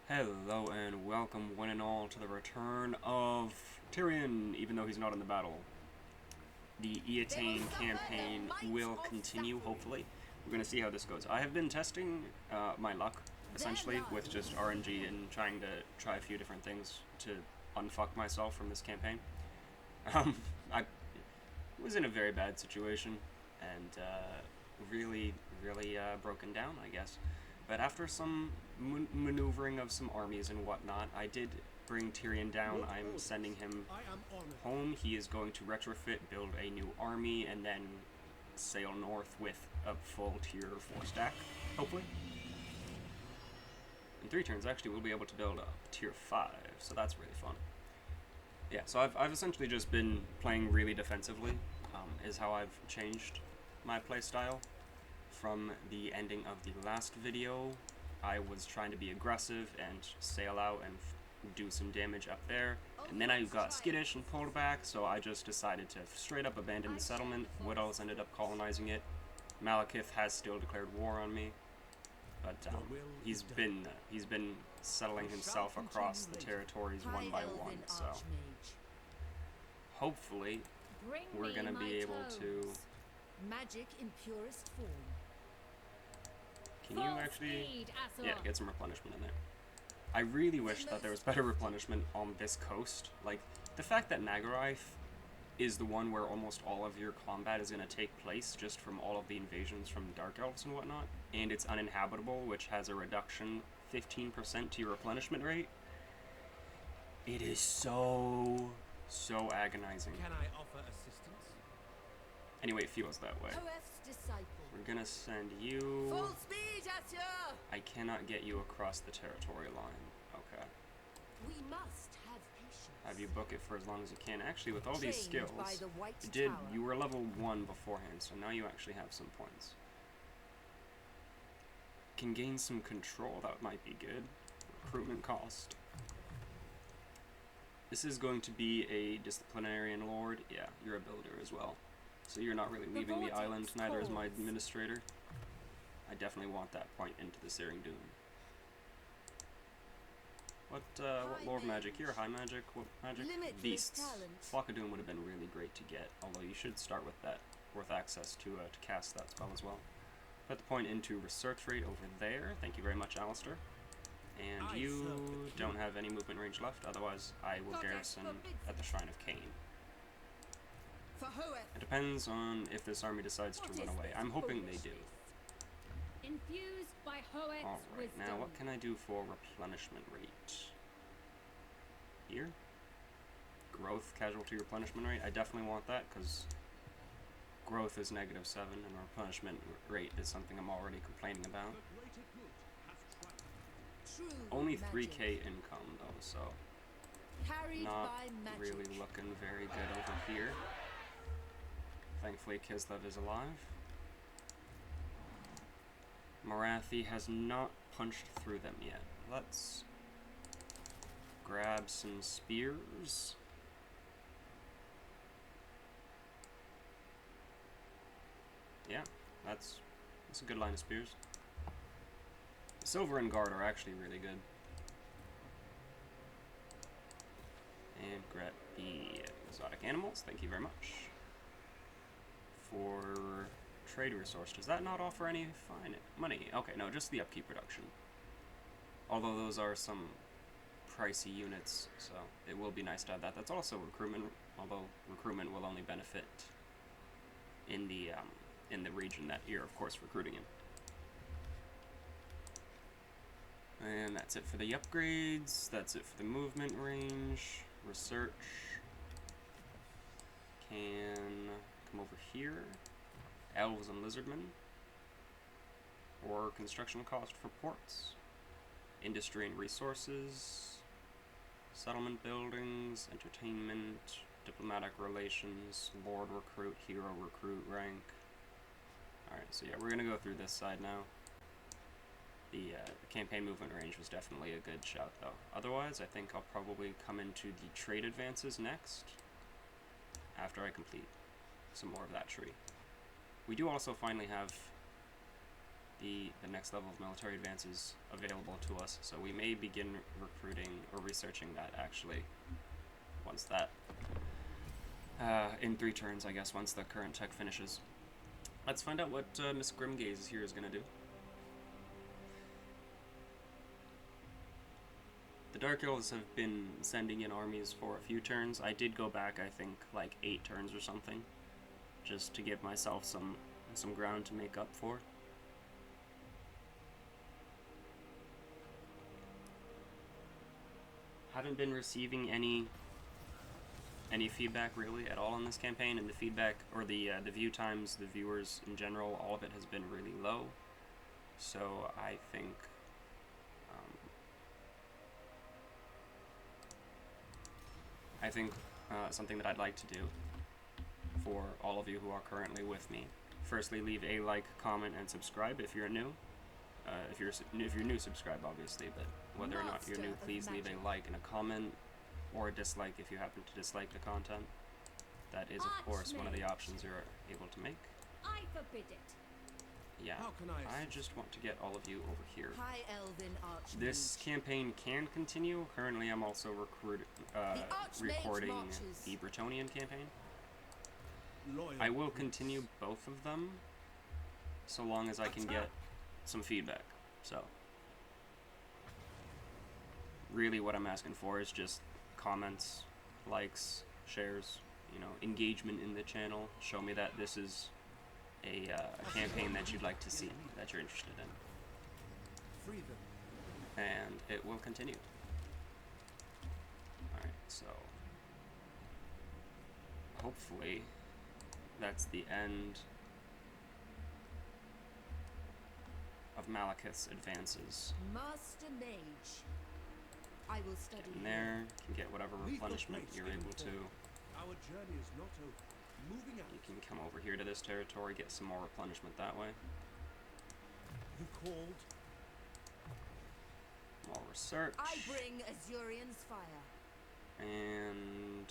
Hello and welcome one and all to the return of Tyrion, even though he's not in the battle. The Eatane campaign will continue, hopefully. We're going to see how this goes. I have been testing my luck, essentially, with just RNG and trying to try a few different things to unfuck myself from this campaign. I was in a very bad situation, and really broken down, I guess. But after some maneuvering of some armies and whatnot, I did bring Tyrion down. I'm sending him home. He is going to retrofit, build a new army, and then sail north with a full tier 4 stack, hopefully. In 3 turns, actually, we'll be able to build up tier 5, so that's really fun. Yeah, so I've essentially just been playing really defensively, is how I've changed my playstyle. From the ending of the last video, I was trying to be aggressive and sail out and do some damage up there, and then I got skittish and pulled back, so I just decided to straight up abandon the settlement. Wood Elves ended up colonizing it. Malekith has still declared war on me, but he's been settling himself across the territories one by one, so hopefully we're gonna be able to. Magic in purest form. Can you actually... Yeah, get some replenishment in there. I really wish that there was better replenishment on this coast. Like, the fact that Nagaraith is the one where almost all of your combat is going to take place just from all of the invasions from Dark Elves and whatnot, and it's uninhabitable, which has a reduction 15% to your replenishment rate. It is so agonizing. Can I offer assistance? Anyway, it feels that way. We're gonna send you... Full speed, Asya! I cannot get you across the territory line. Okay. We must have patience. Have you book it for as long as you can. Actually, with all these skills, you were level 1 beforehand, so now you actually have some points. Can gain some control, that might be good. Recruitment cost. This is going to be a disciplinarian lord. Yeah, you're a builder as well. So you're not really leaving the island, neither is my administrator. I definitely want that point into the Searing Doom. What lord magic? You're high magic? What magic? Beasts. Flock of Doom would have been really great to get, although you should start with that, with access to cast that spell as well. Put the point into research rate over there. Thank you very much, Alistair. And you don't have any movement range left, otherwise I will garrison at the Shrine of Cain. It depends on if this army decides to run away. I'm hoping they do. Infused by Alright, now what can I do for replenishment rate? Here? Growth casualty replenishment rate? I definitely want that, because growth is -7, and replenishment rate is something I'm already complaining about. Only 3k income, though, so not really looking very good over here. Thankfully, Kislev is alive. Marathi has not punched through them yet. Let's grab some spears. Yeah, that's a good line of spears. Silver and Guard are actually really good. And grab the exotic animals, thank you very much. For trade resource, does that not offer any fine money? Okay, no, just the upkeep reduction. Although those are some pricey units, so it will be nice to have that. That's also recruitment, although recruitment will only benefit in the region that you're, of course, recruiting in. And that's it for the upgrades, that's it for the movement range, research. Can come over here, elves and lizardmen, or construction cost for ports, industry and resources, settlement buildings, entertainment, diplomatic relations, lord recruit, hero recruit rank. Alright, so yeah, we're gonna go through this side now. The campaign movement range was definitely a good shout, though. Otherwise, I think I'll probably come into the trade advances next, after I complete some more of that tree. We do also finally have the next level of military advances available to us, so we may begin recruiting or researching that actually once that in 3 turns, I guess, once the current tech finishes. Let's find out what Miss Grimgaze here is going to do. The Dark Elves have been sending in armies for a few turns. I did go back, I think, like 8 turns or something, just to give myself some ground to make up for. Haven't been receiving any feedback really at all on this campaign, and the feedback, or the view times, the viewers in general, all of it has been really low. So I think something that I'd like to do for all of you who are currently with me. Firstly, leave a like, comment, and subscribe if you're new. If you're new, subscribe obviously, but whether or not you're new, please leave a like and a comment, or a dislike if you happen to dislike the content. That is, of course, one of the options you're able to make. I forbid it. Yeah, I just want to get all of you over here. High Elven Archmage. This campaign can continue. Currently, I'm also recording the Bretonian campaign. I will continue both of them, so long as I can get some feedback. So, really what I'm asking for is just comments, likes, shares, you know, engagement in the channel. Show me that this is a campaign that you'd like to see, that you're interested in. And it will continue. Alright, so hopefully that's the end of Malekith's advances. Master Mage. I will study. In there, you can get whatever replenishment you're able to. Our journey is not over. Moving out. You can come over here to this territory, get some more replenishment that way. You called? More research. I bring Azurian's fire. And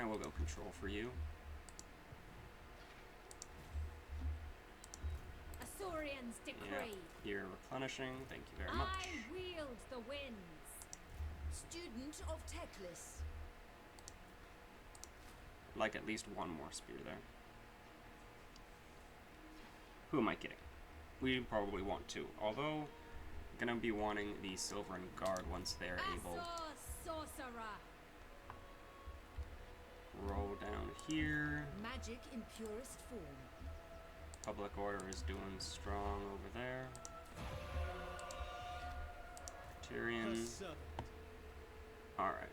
we'll go control for you. Azurian's decree. Yeah, you're replenishing. Thank you very much. I wield the winds. Student of Teclis. I'd like at least one more spear there. Who am I kidding? We probably want 2. Although, I'm gonna be wanting the Silvern Guard once they're able. Sorcerer. Roll down here. Magic in purest form. Public order is doing strong over there. Tyrion. Alright.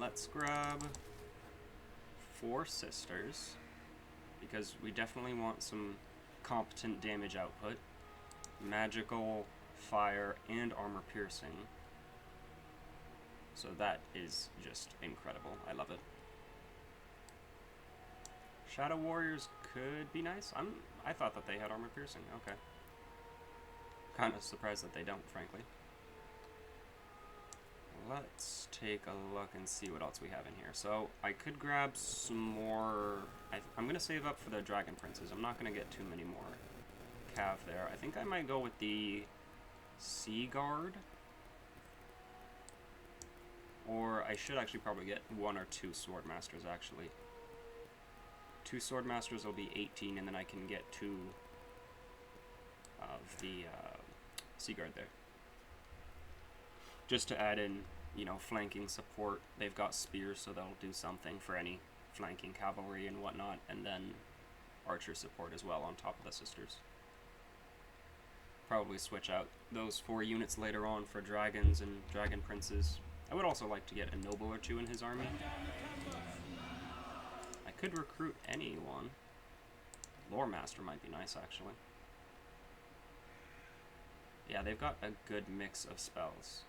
Let's grab 4 sisters, because we definitely want some competent damage output. Magical, fire, and armor piercing. So that is just incredible. I love it. Shadow Warriors could be nice. I thought that they had armor piercing. Okay. Kind of surprised that they don't, frankly. Let's take a look and see what else we have in here. So, I could grab some more. I'm going to save up for the Dragon Princes. I'm not going to get too many more cav there. I think I might go with the Sea Guard. Or I should actually probably get 1 or 2 Swordmasters, actually. 2 Swordmasters will be 18, and then I can get 2 of the Sea Guard there. Just to add in, you know, flanking support. They've got spears, so they'll do something for any flanking cavalry and whatnot, and then archer support as well on top of the sisters. Probably switch out those 4 units later on for dragons and dragon princes. I would also like to get a noble or 2 in his army. I could recruit anyone. Lore Master might be nice, actually. Yeah, they've got a good mix of spells.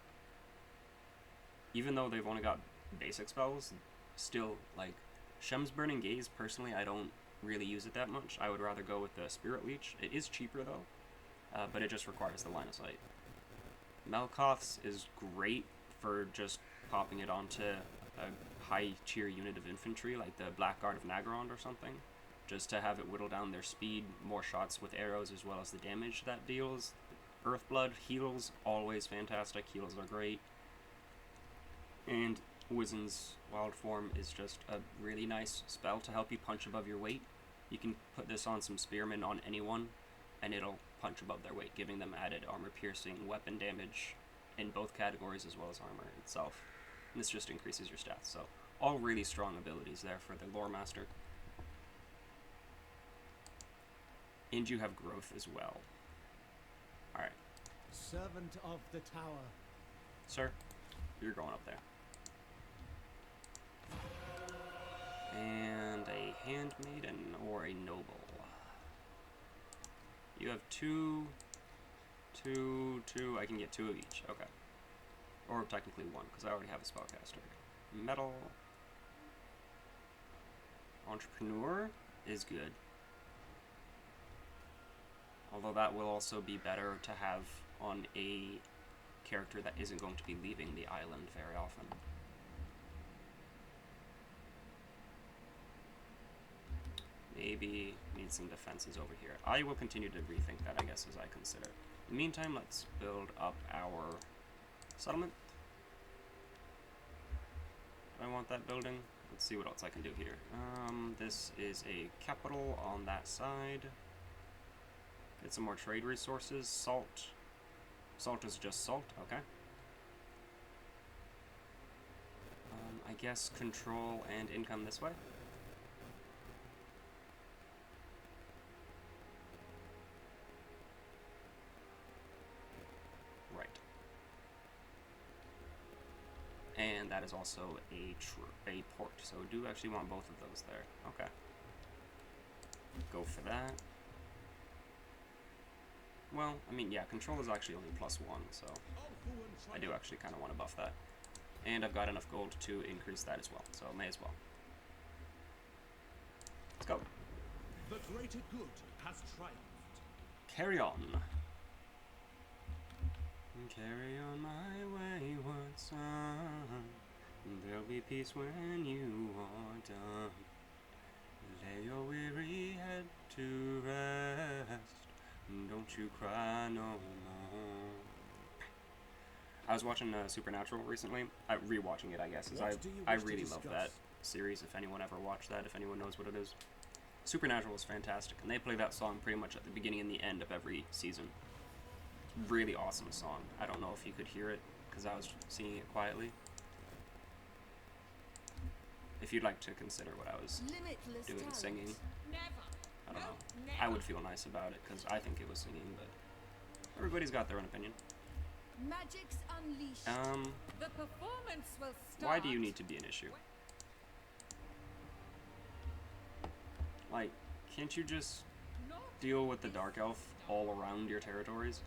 Even though they've only got basic spells, still, like, Shem's Burning Gaze, personally, I don't really use it that much. I would rather go with the Spirit Leech. It is cheaper, though, but it just requires the line of sight. Melkoth's is great for just popping it onto a high tier unit of infantry, like the Black Guard of Nagarond or something, just to have it whittle down their speed, more shots with arrows, as well as the damage that deals. Earthblood, heals, always fantastic. Heals are great. And Wizen's Wild Form is just a really nice spell to help you punch above your weight. You can put this on some spearmen on anyone, and it'll punch above their weight, giving them added armor-piercing weapon damage in both categories, as well as armor itself. And this just increases your stats, so all really strong abilities there for the Lore Master. And you have growth as well. Alright. Servant of the tower. Sir, you're going up there. And a handmaiden or a noble. You have two. I can get 2 of each. Okay. Or technically 1, because I already have a spellcaster. Metal. Entrepreneur is good. Although that will also be better to have on a character that isn't going to be leaving the island very often. Maybe need some defenses over here. I will continue to rethink that, I guess, as I consider. In the meantime, let's build up our settlement. Do I want that building? Let's see what else I can do here. This is a capital on that side. Get some more trade resources. Salt. Salt is just salt, okay. I guess control and income this way. Right. And that is also a port, so we do actually want both of those there. Okay. Go for that. Well, I mean, yeah, control is actually only +1, so I do actually kind of want to buff that. And I've got enough gold to increase that as well, so may as well. Let's go. The greater good has triumphed. Carry on. Carry on my wayward son. There'll be peace when you are done. Lay your weary head to rest. Don't you cry no more. I was watching Supernatural recently. Rewatching it, I guess, as I really love that series. If anyone ever watched that, if anyone knows what it is, Supernatural is fantastic, and they play that song pretty much at the beginning and the end of every season. Really awesome song. I don't know if you could hear it because I was singing it quietly. If you'd like to consider what I was doing, singing. I don't know. I would feel nice about it because I think it was singing, but everybody's got their own opinion. Magic's unleashed. The performance will start. Why do you need to be an issue? Like, can't you just deal with the Dark Elf all around your territories?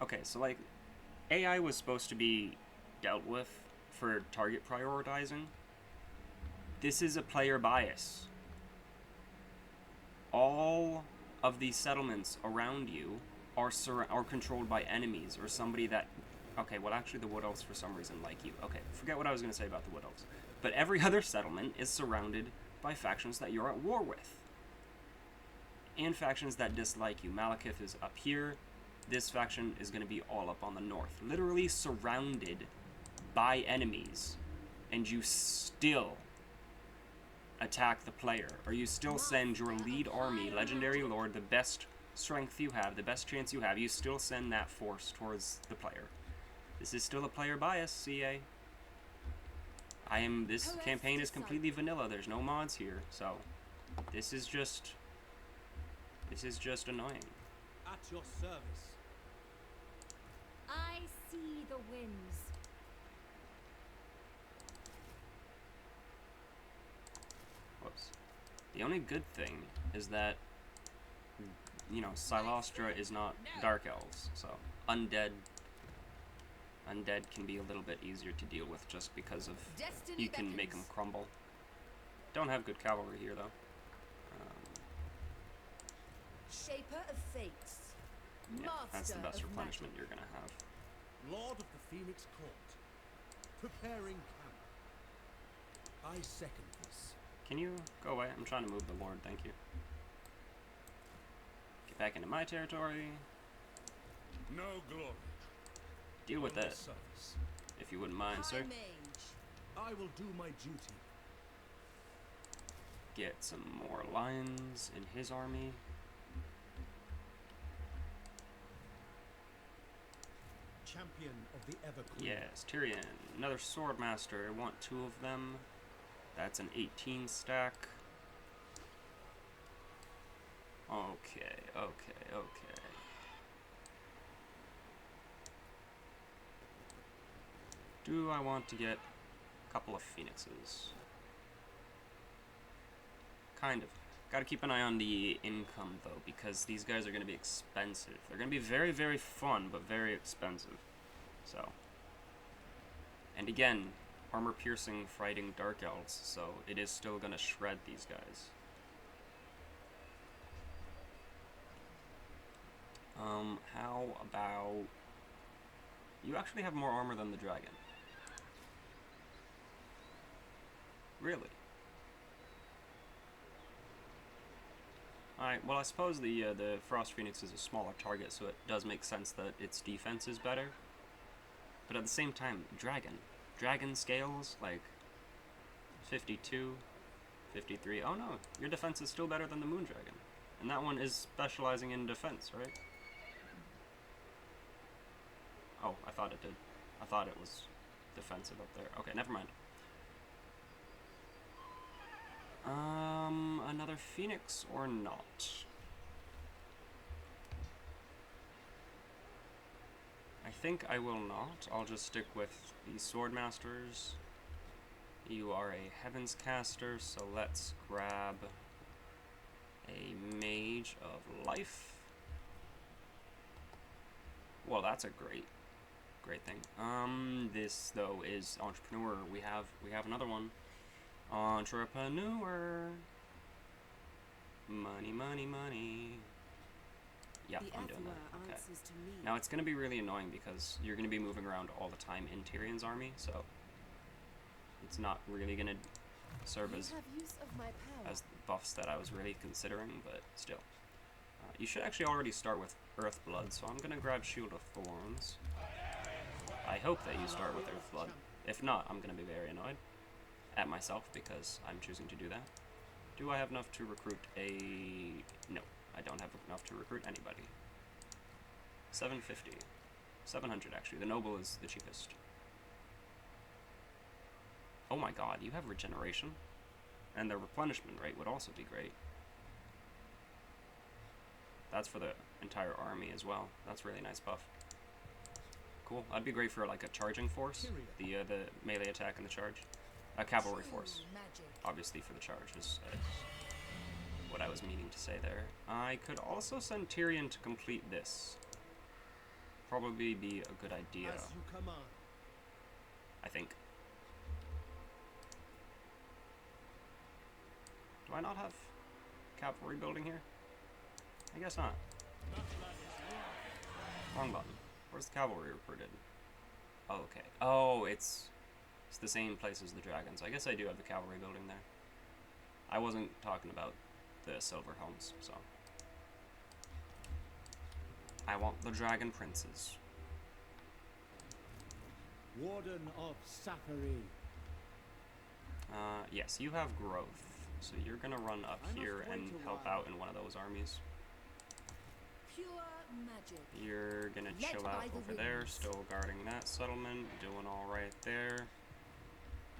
Okay, so like, AI was supposed to be dealt with for target prioritizing. This is a player bias. All of these settlements around you are controlled by enemies or somebody that... Okay, well actually the Wood Elves for some reason like you. Okay, forget what I was going to say about the Wood Elves. But every other settlement is surrounded by factions that you're at war with. And factions that dislike you. Malekith is up here. This faction is going to be all up on the north. Literally surrounded by enemies. And you still attack the player, or you still send your lead army, Legendary Lord, the best strength you have, the best chance you have, you still send that force towards the player. This is still a player bias, CA. This campaign is completely vanilla, there's no mods here, so this is just annoying. At your service. I see the winds. Whoops. The only good thing is that, you know, Silostra is not Dark Elves, so undead can be a little bit easier to deal with just because of you can make them crumble. Don't have good cavalry here though. Shaper of fates. Yeah, that's the Master best of replenishment you're gonna have. Lord of the Phoenix Court. Preparing camp. I second this. Can you go away? I'm trying to move the Lord, thank you. Get back into my territory. No glory. Deal with Only that, service. if you wouldn't mind, sir. High mage. I will do my duty. Get some more lions in his army. Champion of the Ever Queen. Yes, Tyrion. Another Swordmaster. I want 2 of them. That's an 18 stack. Okay, okay, okay. Do I want to get a couple of Phoenixes? Kind of. Gotta keep an eye on the income, though, because these guys are gonna be expensive. They're gonna be very, very fun, but very expensive. So. And again, armor-piercing, fighting Dark Elves, so it is still gonna shred these guys. How about... You actually have more armor than the dragon. Really? Alright, well I suppose the Frost Phoenix is a smaller target, so it does make sense that its defense is better. But at the same time, Dragon scales, like 52, 53. Oh no, your defense is still better than the Moon Dragon. And that one is specializing in defense, right? Oh, I thought it did. I thought it was defensive up there. Okay, never mind. Another Phoenix or not? I think I will not. I'll just stick with the Swordmasters. You are a Heavens Caster, so let's grab a Mage of Life. Well, that's a great thing. This though is Entrepreneur. We have another one. Entrepreneur. Money, money, money. Yep, The I'm doing Etherer that. Okay. answers to me. Now it's going to be really annoying because you're going to be moving around all the time in Tyrion's army, so it's not really going to serve You as have use of my power. buffs that I was really considering, but still. You should actually already start with Earthblood, so I'm going to grab Shield of Thorns. I hope that you start with Earthblood. If not, I'm going to be very annoyed at myself because I'm choosing to do that. Do I have enough to recruit a... No, I don't have enough to recruit anybody. 750. 700 actually. The Noble is the cheapest. Oh my god, you have regeneration? And the replenishment rate would also be great. That's for the entire army as well. That's a really nice buff. Cool. That'd be great for like a charging force. The melee attack and the charge. A cavalry force. Magic. Obviously for the charge is what I was meaning to say there. I could also send Tyrion to complete this. Probably be a good idea, As you command. I think. Do I not have cavalry building here? I guess not. Wrong button. Where's the cavalry recruited? Oh, okay. Oh, it's the same place as the dragons. I guess I do have the cavalry building there. I wasn't talking about the silver helms, so. I want the dragon princes. Warden of Safari. Yes, you have growth, so you're gonna run up I must here and wait a help while. out in one of those armies. Pure magic. You're gonna Led chill by out the over there, winds. still guarding that settlement, doing all right there.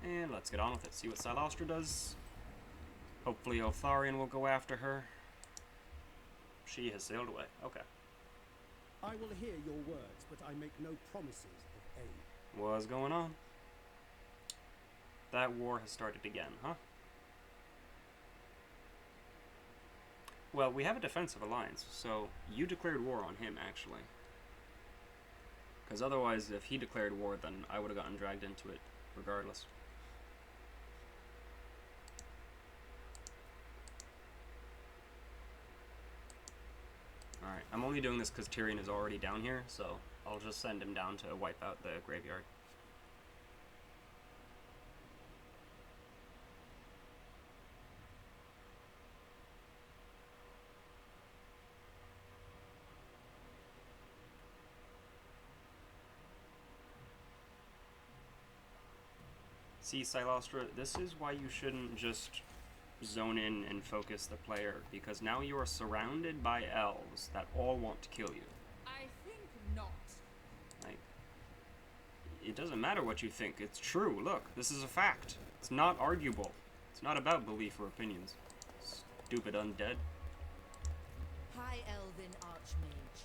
And let's get on with it, see what Silastra does. Hopefully Otharion will go after her. She has sailed away. Okay. I will hear your words, but I make no promises of aid. What's going on? That war has started again, huh? Well, we have a defensive alliance, so you declared war on him, actually. Because otherwise, if he declared war, then I would have gotten dragged into it regardless. Alright, I'm only doing this because Tyrion is already down here, so I'll just send him down to wipe out the graveyard. See, Silostra, this is why you shouldn't just zone in and focus the player, because now you are surrounded by elves that all want to kill you. I think not. Like, it doesn't matter what you think. It's true. Look, this is a fact. It's not arguable. It's not about belief or opinions. Stupid undead. High Elven Archmage.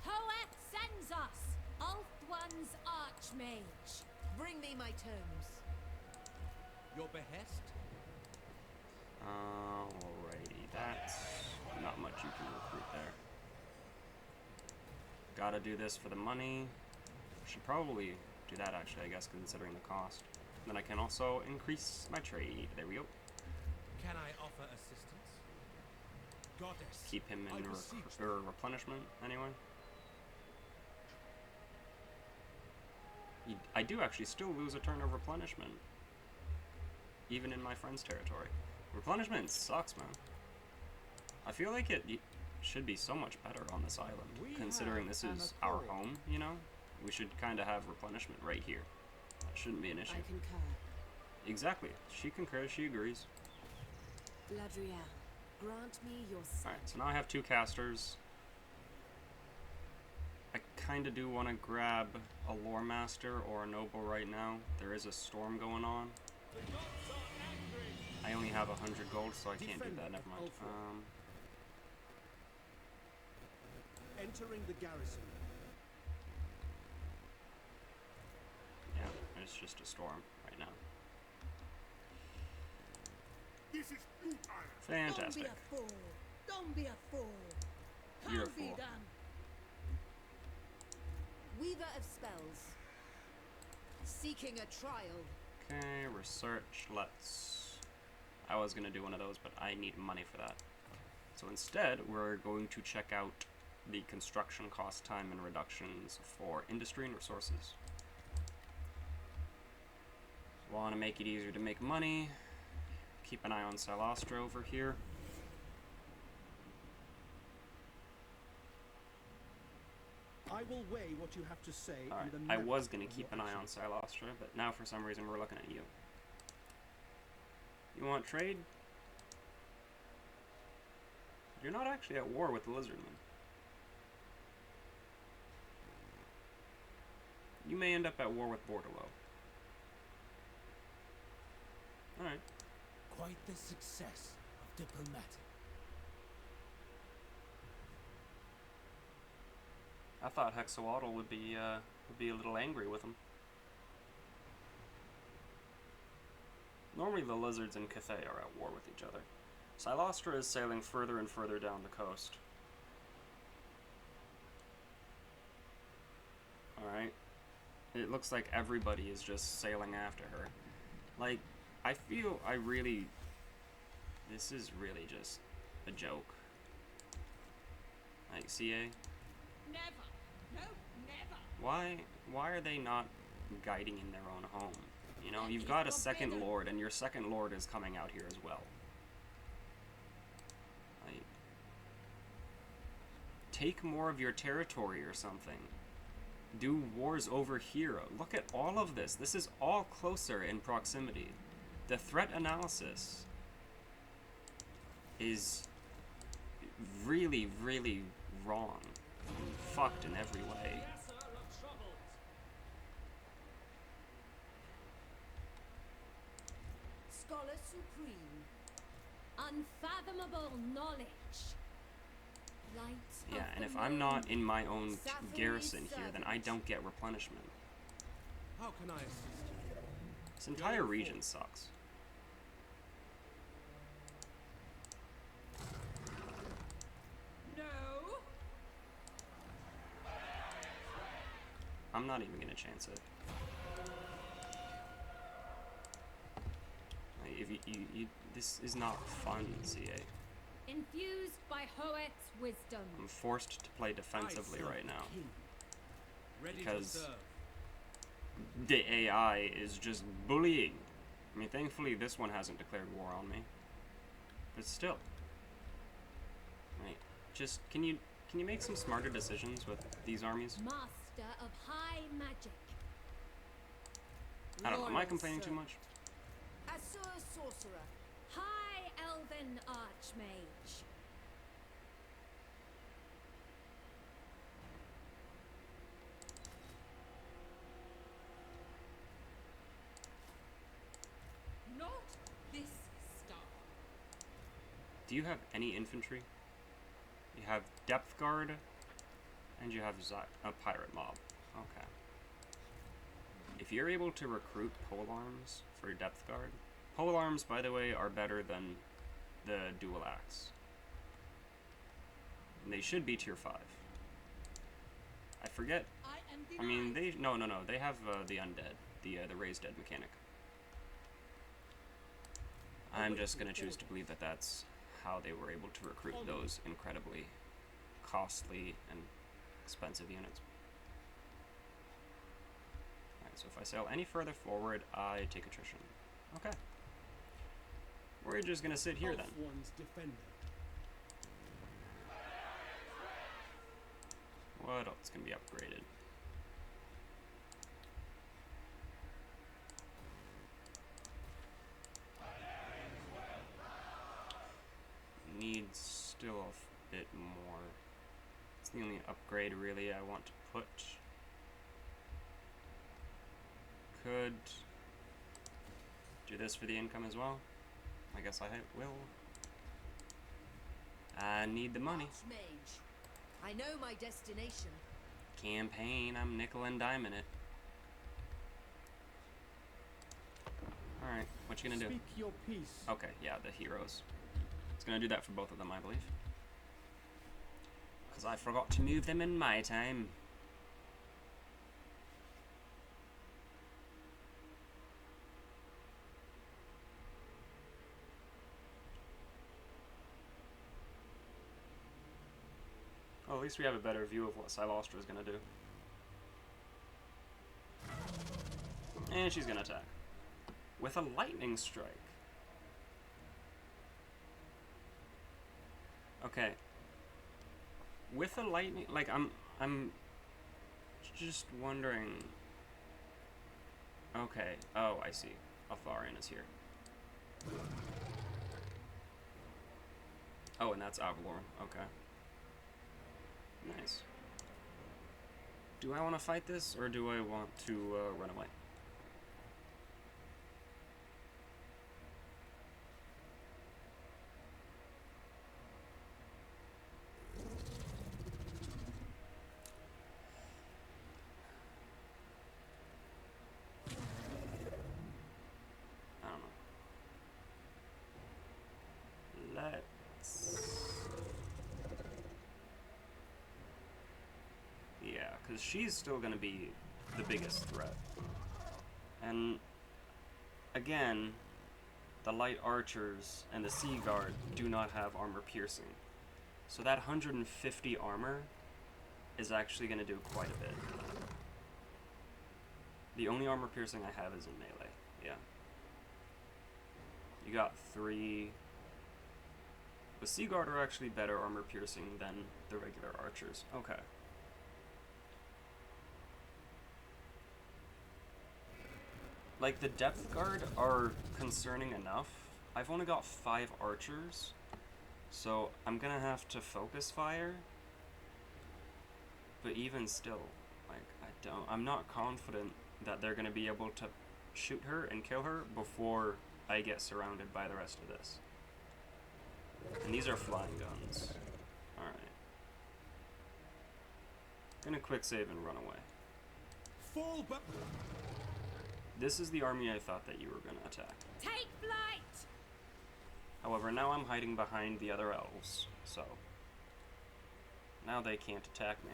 Hoeth sends us, Ulthuan's Archmage. Bring me my tomes. Your behest? Alrighty, that's not much you can recruit there. Gotta do this for the money. Should probably do that actually, I guess, considering the cost. Then I can also increase my trade. There we go. Can I offer assistance? Goddess. Keep him in replenishment anyway. I do actually still lose a turn of replenishment, even in my friend's territory. Replenishment sucks, man. I feel like it should be so much better on this island, considering this is our home, you know? We should kind of have replenishment right here. That shouldn't be an issue. I concur. Exactly. She concurs, she agrees. Ladriel, grant me your Alright, so now I have 2 casters. I kind of do want to grab a lore master or a noble right now. There is a storm going on. I only have 100 gold, so I can't do that. Never mind. Entering the garrison. Yeah, it's just a storm right now. This is futile. Fantastic. Don't be a fool. Don't be a fool. You're a Can't be fool. done. Weaver of spells. Seeking a trial. Okay, research. I was gonna do one of those, but I need money for that. So instead, we're going to check out the construction cost, time, and reductions for industry and resources. Want to make it easier to make money. Keep an eye on Silostra over here. I will weigh what you have to say. Alright, and the I merit was going to of keep your an eye on actions. Silostra, but now for some reason we're looking at you. You want trade? You're not actually at war with the Lizardmen. You may end up at war with Bordello. Alright. Quite the success of diplomatic. I thought Hexawaddle would be a little angry with him. Normally the lizards in Cathay are at war with each other. Silostra is sailing further and further down the coast. Alright. It looks like everybody is just sailing after her. Like, I feel this is really just a joke. Like, CA? Never. No, never. Why are they not guiding in their own home? You know, you've got a second lord, and your second lord is coming out here as well. Like, take more of your territory or something. Do wars over here. Look at all of this. This is all closer in proximity. The threat analysis is really, really wrong. Fucked in every way. Scholar supreme. Unfathomable knowledge. Light Yeah, of and the if I'm not moon. in my own Sapphire garrison here, then I servant. don't get replenishment. How can I assist you? This entire region sucks. No. I'm not even gonna chance it. Like, if this is not fun, CA. Infused by Hoeth's wisdom. I'm forced to play defensively I serve right now. the king. Ready Because- to serve. The AI is just bullying. I mean, thankfully this one hasn't declared war on me. But still. Right. Just, can you make some smarter decisions with these armies? Master of high magic. I don't know, am I Loyal complaining too servant. much? Assur sorcerer. High Elven Archmage. Not this star. Do you have any infantry? You have Depth Guard, and you have a Pirate Mob. Okay. If you're able to recruit polearms for Depth Guard, polearms, by the way, are better than the dual axe. And they should be tier 5. I forget. I am I mean, denied. no. They have the undead, the raised dead mechanic. I'm just gonna choose to believe that that's how they were able to recruit those incredibly costly and expensive units. Alright, so if I sail any further forward, I take attrition. Okay. We're just gonna sit here then. One's defender. What else can be upgraded? Needs still a bit more. It's the only upgrade really I want to put. Could do this for the income as well. I guess I will. I need the money. Archmage. I know my destination. Campaign, I'm nickel and diming it. Alright, what you gonna do? Speak your peace. Okay, yeah, the heroes. It's gonna do that for both of them, I believe. Because I forgot to move them in my time. Well, at least we have a better view of what Silostra is gonna do. And she's gonna attack. With a lightning strike. Okay. With a lightning, like I'm just wondering. Okay. Oh, I see. Altharion is here. Oh, and that's Avalorn. Okay. Nice. Do I want to fight this, or do I want to run away? I don't know. Let's... Yeah, because she's still going to be the biggest threat. And, again, the light archers and the sea guard do not have armor piercing. So that 150 armor is actually going to do quite a bit. The only armor piercing I have is in melee, yeah. You got 3... The sea guard are actually better armor piercing than the regular archers. Okay. Like, the depth guard are concerning enough. I've only got 5 archers, so I'm gonna have to focus fire. But even still, like, I'm not confident that they're gonna be able to shoot her and kill her before I get surrounded by the rest of this. And these are flying guns. Alright. Gonna quick save and run away. Fall back. This is the army I thought that you were gonna attack. Take flight! However, now I'm hiding behind the other elves, so now they can't attack me.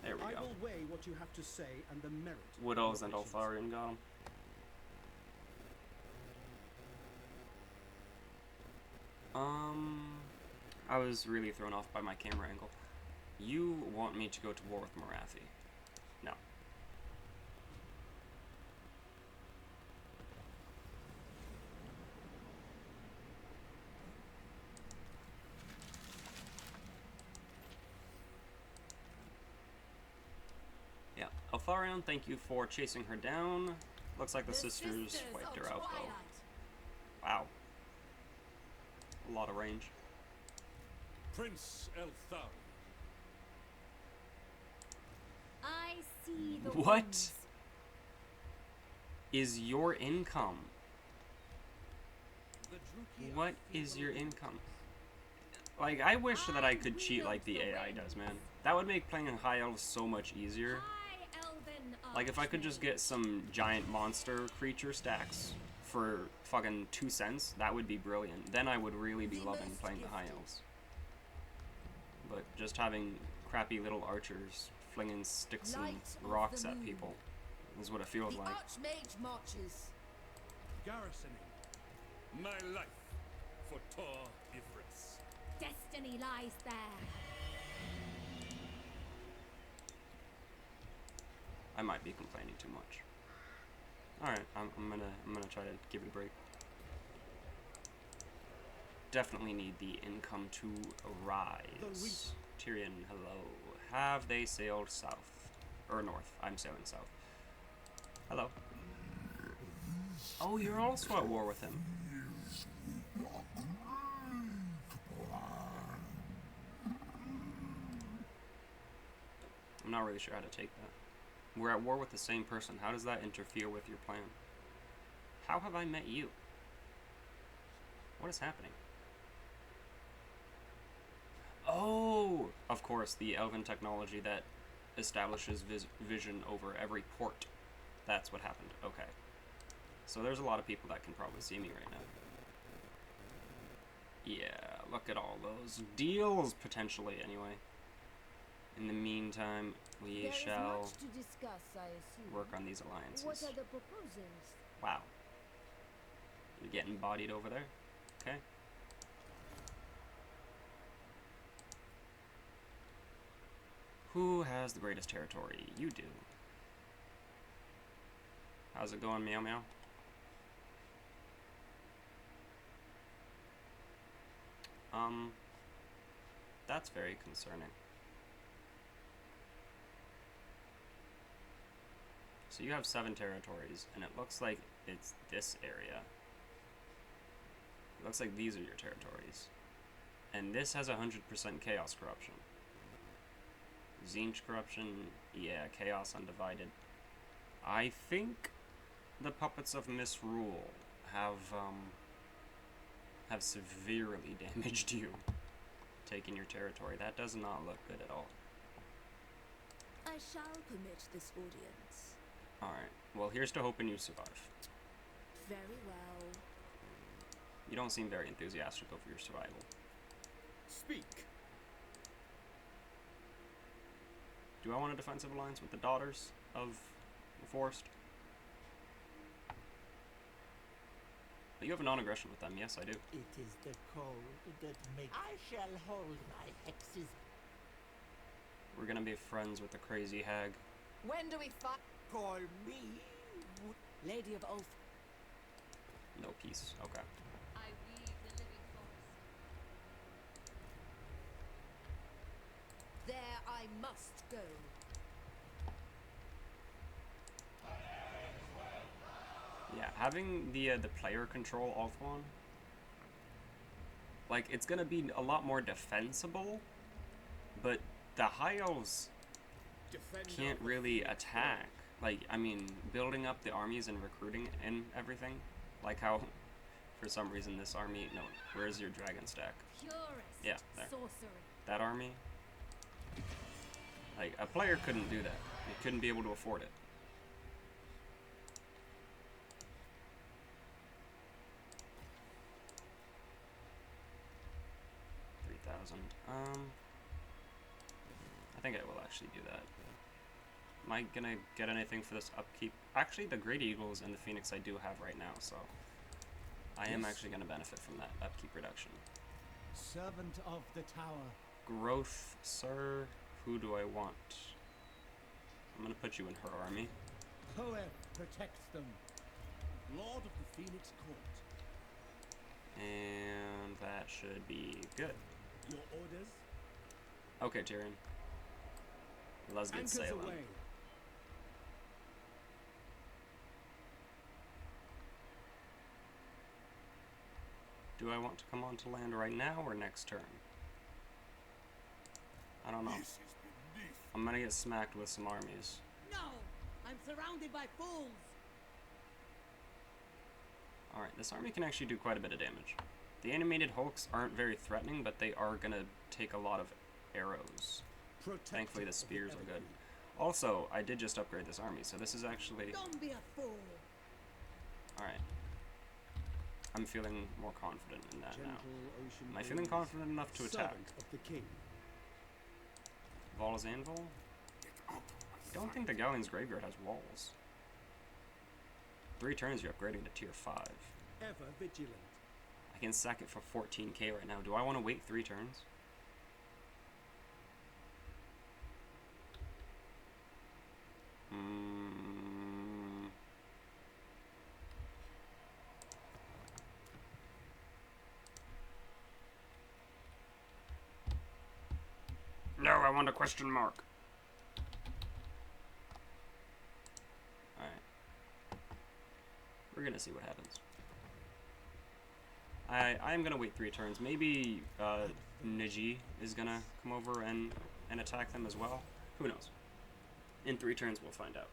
There we I go. will weigh what you have to say and the merit. of Wood your elves and actions. Altharion got 'em. I was really thrown off by my camera angle. You want me to go to war with Marathi. No. Clarion, thank you for chasing her down. Looks like the sisters wiped her out, though. Wow. A lot of range. Prince Elthar. I see the What winds. is your income? The Druki What is your income? Like, I wish that I could cheat like the AI does, man. That would make playing High Elves so much easier. High Elven Like, if I could just Archmage. get some giant monster creature stacks for fucking 2 cents, that would be brilliant. Then I would really be loving playing the High Elves. But just having crappy little archers flinging sticks and Light of rocks the at moon. people is what it feels The like. Archmage marches. garrisoning. My life for Tor Ifrits. Destiny lies there. I might be complaining too much. Alright, I'm gonna try to give it a break. Definitely need the income to rise. Tyrion, hello. Have they sailed south? Or north. I'm sailing south. Hello. Oh, you're also at war with him. I'm not really sure how to take that. We're at war with the same person. How does that interfere with your plan? How have I met you? What is happening? Oh! Of course, the elven technology that establishes vision over every port. That's what happened. Okay. So there's a lot of people that can probably see me right now. Yeah, look at all those deals, potentially, anyway. In the meantime, we There is shall much to discuss, I assume. work on these alliances. What are the proposals? Wow. You're getting bodied over there? Okay. Who has the greatest territory? You do. How's it going, Meow Meow? That's very concerning. So you have 7 territories, and it looks like it's this area. It looks like these are your territories. And this has 100% chaos corruption. Zinch corruption, yeah, chaos undivided. I think the puppets of misrule have severely damaged you, taking your territory. That does not look good at all. I shall permit this audience. Alright, well, here's to hoping you survive. Very well. You don't seem very enthusiastic over your survival. Speak. Do I want a defensive alliance with the Daughters of the Forest? But you have a non-aggression with them, yes I do. It is the cold that makes... I shall hold my hexes. We're gonna be friends with the crazy hag. When do we fight? Call me... Lady of Ulf. No peace, okay. I weave the living forest. There I must go. Yeah, having the player control Ulthuan, like, it's gonna be a lot more defensible, but the High Elves can't really attack. Like, I mean, building up the armies and recruiting and everything, like how, for some reason, this army, no, where's your dragon stack? Purest Yeah, there. sorcery. That army, like, a player couldn't do that. He couldn't be able to afford it. I think I will actually do that. Am I gonna get anything for this upkeep? Actually, the Great Eagles and the Phoenix I do have right now, so I am actually gonna benefit from that upkeep reduction. Servant of the tower. Growth, sir. Who do I want? I'm gonna put you in her army. Poet protects them. Lord of the Phoenix Court. And that should be good. Your orders? Okay, Tyrion. Let's get Anchors sailing. away. Do I want to come onto land right now or next turn? I don't know. This is beneath. I'm gonna get smacked with some armies. No! I'm surrounded by fools! Alright, this army can actually do quite a bit of damage. The animated hulks aren't very threatening, but they are gonna take a lot of arrows. Protector Thankfully the of spears are good. evergreen. Also, I did just upgrade this army, so this is actually... Don't be a fool! Alright. I'm feeling more confident in that Gentle now. ocean Am I feeling breeze, confident enough to attack? servant of the king. Val's Anvil? I don't think the Galleon's Graveyard has walls. 3 turns you're upgrading to tier 5. Ever vigilant. I can sack it for 14k right now. Do I want to wait 3 turns? No, I want a question mark. Alright. We're gonna see what happens. I am gonna wait 3 turns. Maybe Naji is gonna come over and attack them as well. Who knows? In 3 turns we'll find out.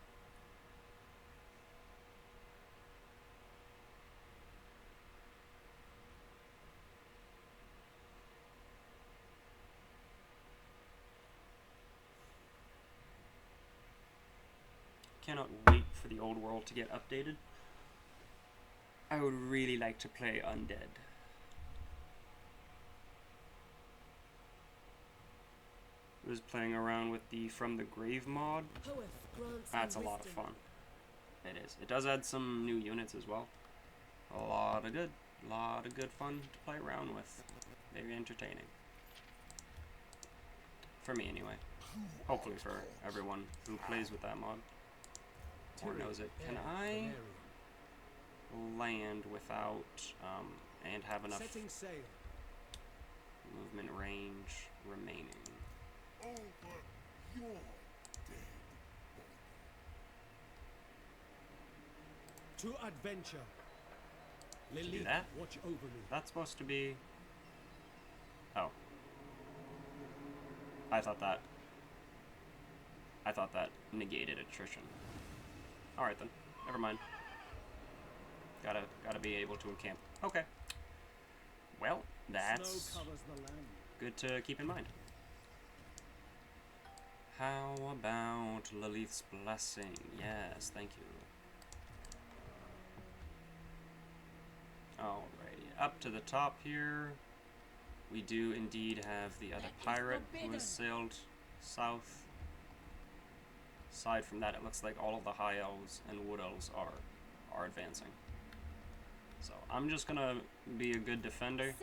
Cannot wait for the old world to get updated. I would really like to play Undead. I was playing around with the From the Grave mod. That's a lot of fun. It is. It does add some new units as well. A lot of good fun to play around with. Very entertaining. For me anyway. Hopefully for everyone who plays with that mod. Or knows it. Can I land without and have enough Setting sail. movement range remaining? Over your dead. To adventure. do Lily, that? watch over me. That's supposed to be... Oh. I thought that negated attrition. Alright then. Never mind. Gotta be able to encamp. Okay. Well, that's Snow covers the land. good to keep in mind. How about Lilith's Blessing? Yes, thank you. Alrighty, up to the top here, we do indeed have the other pirate who has sailed south. Aside from that, it looks like all of the high elves and wood elves are advancing. So I'm just gonna be a good defender.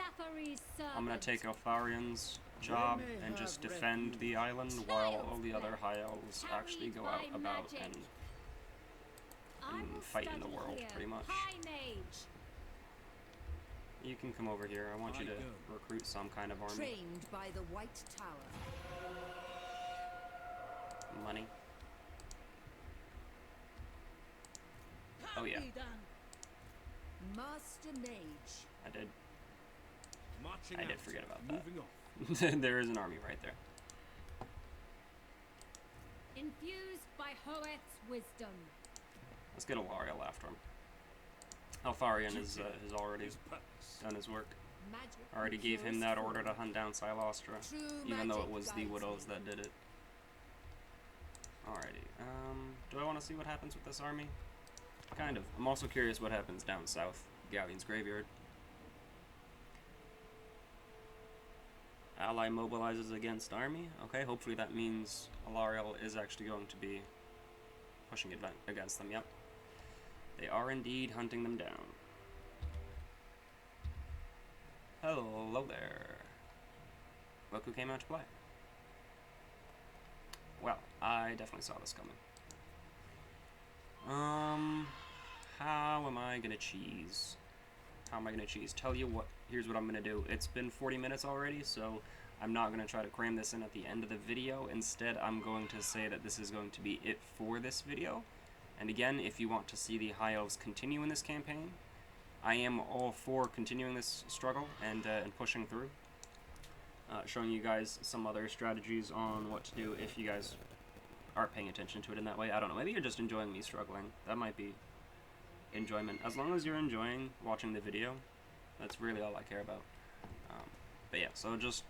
I'm gonna take Eltharion's job and just defend the island while all the other high elves actually go out about and fight in the world, pretty much. You can come over here. I want you to recruit some kind of army. Trained by the White Tower. Money. Oh yeah, Master Mage. I did. Marching I did out. forget about that. Moving off. There is an army right there. Infused by Hoeth's wisdom. Let's get a Lariel after him. Eltharion has already His purpose. done his work. Magic Already gave him that order to hunt down Silostra, True even though it magic was the guides Widows me. that did it. Alrighty, do I want to see what happens with this army? Kind of. I'm also curious what happens down south, Galleon's Graveyard. Ally mobilizes against army. Okay, hopefully that means Alariel is actually going to be pushing against them. Yep. They are indeed hunting them down. Hello there. Look who came out to play. Well, I definitely saw this coming. How am I gonna cheese? How am I gonna cheese? Tell you what, here's what I'm gonna do. It's been 40 minutes already, so I'm not gonna try to cram this in at the end of the video. Instead, I'm going to say that this is going to be it for this video. And again, if you want to see the High Elves continue in this campaign, I am all for continuing this struggle and pushing through. Showing you guys some other strategies on what to do if you guys are paying attention to it in that way. I don't know, maybe you're just enjoying me struggling. That might be enjoyment. As long as you're enjoying watching the video, that's really all I care about. But yeah, so just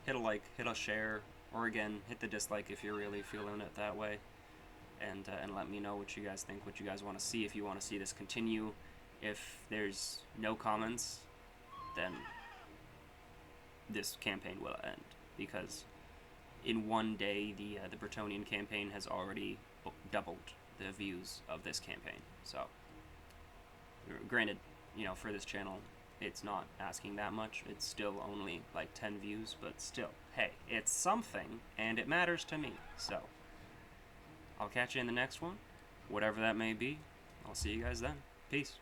hit a like, hit a share, or again, hit the dislike if you're really feeling it that way. And let me know what you guys think, what you guys want to see, if you want to see this continue. If there's no comments, then this campaign will end, because in one day the Bretonnian campaign has already doubled the views of this campaign. So granted, you know, for this channel it's not asking that much, it's still only like 10 views, but still, hey, it's something and it matters to me. So I'll catch you in the next one, whatever that may be. I'll see you guys then. Peace.